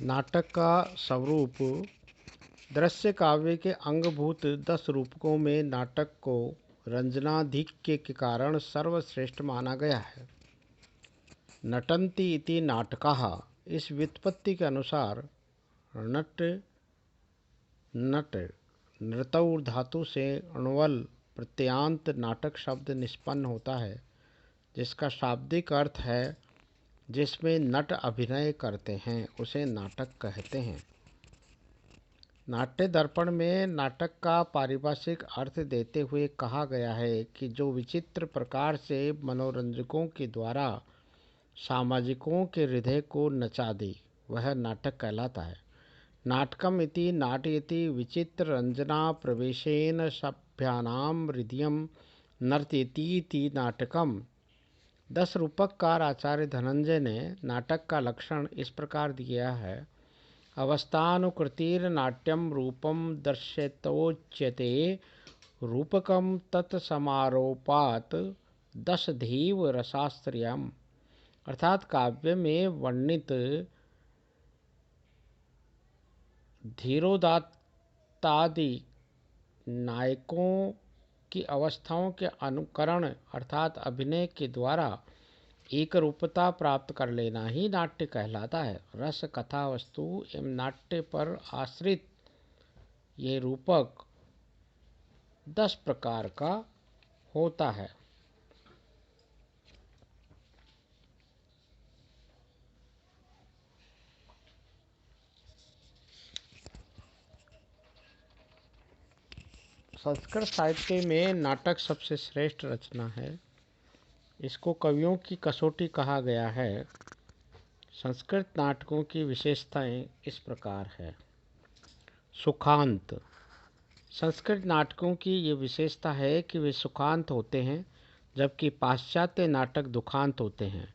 नाटक का स्वरूप। दृश्य काव्य के अंगभूत 10 रूपकों में नाटक को रंजनाधिक्य के कारण सर्वश्रेष्ठ माना गया है। नटन्ति इति नाटकाः, इस व्युत्पत्ति के अनुसार नट नट नृतौ धातु से अण्वल प्रत्ययान्त नाटक शब्द निष्पन्न होता है, जिसका शाब्दिक अर्थ है जिसमें नट अभिनय करते हैं उसे नाटक कहते हैं। नाट्य दर्पण में नाटक का पारिभाषिक अर्थ देते हुए कहा गया है कि जो विचित्र प्रकार से मनोरंजकों के द्वारा सामाजिकों के हृदय को नचा दे वह नाटक कहलाता है। नाटकम इति नाटयति विचित्र रंजना प्रवेशेन सभ्यानाम हृदयम नर्तयतीति नाटकम। 10 रूपककार आचार्य धनंजय ने नाटक का लक्षण इस प्रकार दिया है। अवस्थानुकृतिर नाट्यम रूपम दर्शयतोच्यते रूपकम तत्समारोपात 10 धीव रसास्त्रियम, अर्थात काव्य में वर्णित धीरोदात्तादि नायकों की अवस्थाओं के अनुकरण अर्थात अभिनय के द्वारा एक रूपता प्राप्त कर लेना ही नाट्य कहलाता है। रस, कथा, वस्तु एवं नाट्य पर आश्रित ये रूपक 10 प्रकार का होता है। संस्कृत साहित्य में नाटक सबसे श्रेष्ठ रचना है। इसको कवियों की कसौटी कहा गया है। संस्कृत नाटकों की विशेषताएं इस प्रकार है। सुखांत। संस्कृत नाटकों की ये विशेषता है कि वे सुखांत होते हैं, जबकि पाश्चात्य नाटक दुखांत होते हैं।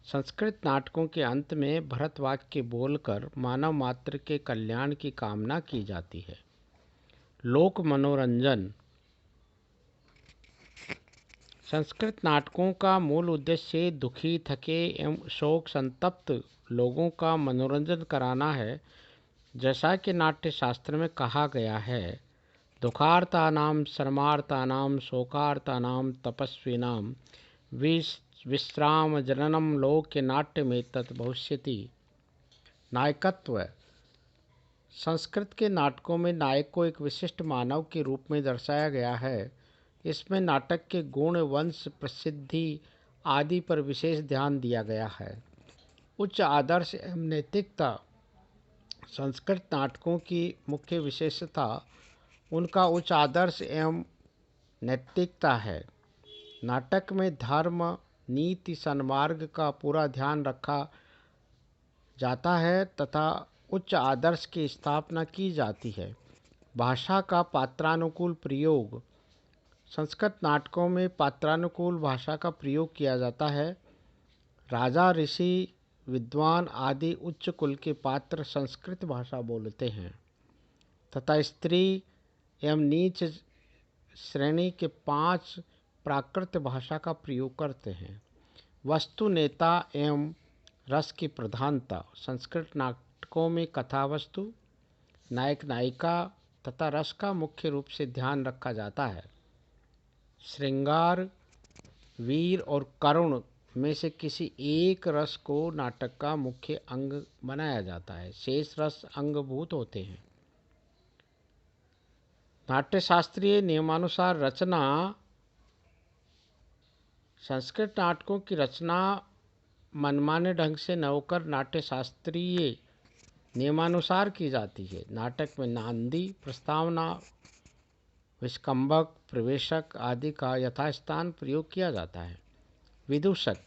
संस्कृत नाटकों के अंत में भरतवाक्य बोलकर मानव मात्र के कल्याण की कामना की जाती है। लोक मनोरंजन। संस्कृत नाटकों का मूल उद्देश्य दुखी, थके एवं शोक संतप्त लोगों का मनोरंजन कराना है। जैसा कि नाट्य शास्त्र में कहा गया है, दुखार्तानां शर्मार्तानां शोकार्तानां तपस्विनां विश्राम जननम लोके नाट्यमेतत् भविष्यति। नायकत्व। संस्कृत के नाटकों में नायक को एक विशिष्ट मानव के रूप में दर्शाया गया है। इसमें नाटक के गुण, वंश, प्रसिद्धि आदि पर विशेष ध्यान दिया गया है। उच्च आदर्श एवं नैतिकता। संस्कृत नाटकों की मुख्य विशेषता उनका उच्च आदर्श एवं नैतिकता है। नाटक में धर्म, नीति, सन्मार्ग का पूरा ध्यान रखा जाता है तथा उच्च आदर्श की स्थापना की जाती है। भाषा का पात्रानुकूल प्रयोग। संस्कृत नाटकों में पात्रानुकूल भाषा का प्रयोग किया जाता है। राजा, ऋषि, विद्वान आदि उच्च कुल के पात्र संस्कृत भाषा बोलते हैं तथा स्त्री एवं नीच श्रेणी के 5 प्राकृत भाषा का प्रयोग करते हैं। वस्तु, नेता एवं रस की प्रधानता। संस्कृत नाटकों में कथा वस्तु, नायक नायिका तथा रस का मुख्य रूप से ध्यान रखा जाता है। श्रृंगार, वीर और करुण में से किसी एक रस को नाटक का मुख्य अंग बनाया जाता है। शेष रस अंगभूत होते हैं। नाट्यशास्त्रीय नियमानुसार रचना। संस्कृत नाटकों की रचना मनमाने ढंग से न होकर नाट्यशास्त्रीय नियमानुसार की जाती है। नाटक में नांदी, प्रस्तावना, विस्कंभक, प्रवेशक आदि का यथास्थान प्रयोग किया जाता है। विदूषक।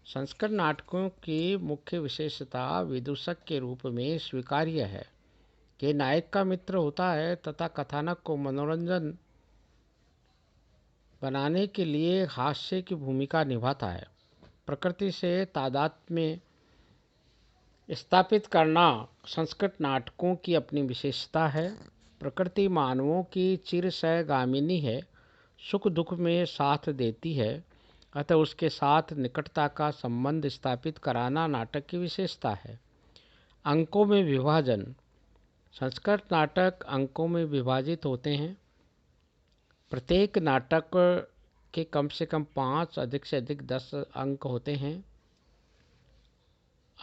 संस्कृत नाटकों की मुख्य विशेषता विदूषक के रूप में स्वीकार्य है कि नायक का मित्र होता है तथा कथानक को मनोरंजन बनाने के लिए हास्य की भूमिका निभाता है। प्रकृति से तादात्म्य स्थापित करना संस्कृत नाटकों की अपनी विशेषता है। प्रकृति मानवों की चिरसहगामिनी है, सुख दुख में साथ देती है, अतः उसके साथ निकटता का संबंध स्थापित कराना नाटक की विशेषता है। अंकों में विभाजन। संस्कृत नाटक अंकों में विभाजित होते हैं। प्रत्येक नाटक के कम से कम 5, अधिक से अधिक 10 अंक होते हैं।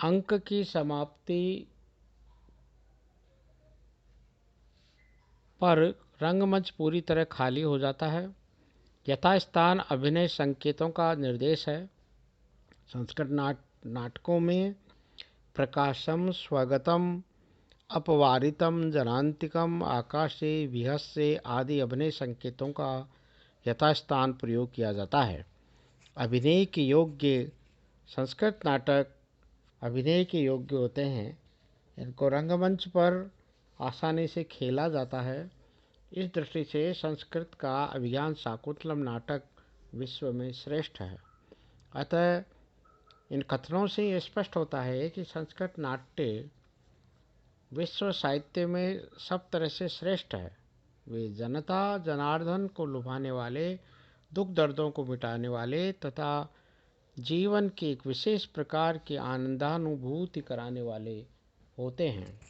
अंक की समाप्ति पर रंगमंच पूरी तरह खाली हो जाता है। यथास्थान अभिनय संकेतों का निर्देश है। संस्कृत नाटकों में प्रकाशम, स्वगतम, अपवारितम, जनांतिकम, आकाशे, विहस्य आदि अभिनय संकेतों का यथास्थान प्रयोग किया जाता है। अभिनय के योग्य संस्कृत नाटक अभिनय के योग्य होते हैं। इनको रंगमंच पर आसानी से खेला जाता है। इस दृष्टि से संस्कृत का अभिज्ञान शाकुंतलम नाटक विश्व में श्रेष्ठ है। अतः इन कथनों से यह स्पष्ट होता है कि संस्कृत नाट्य विश्व साहित्य में सब तरह से श्रेष्ठ है। वे जनता जनार्दन को लुभाने वाले, दुख दर्दों को मिटाने वाले तथा जीवन की एक विशेष प्रकार की आनंदानुभूति कराने वाले होते हैं।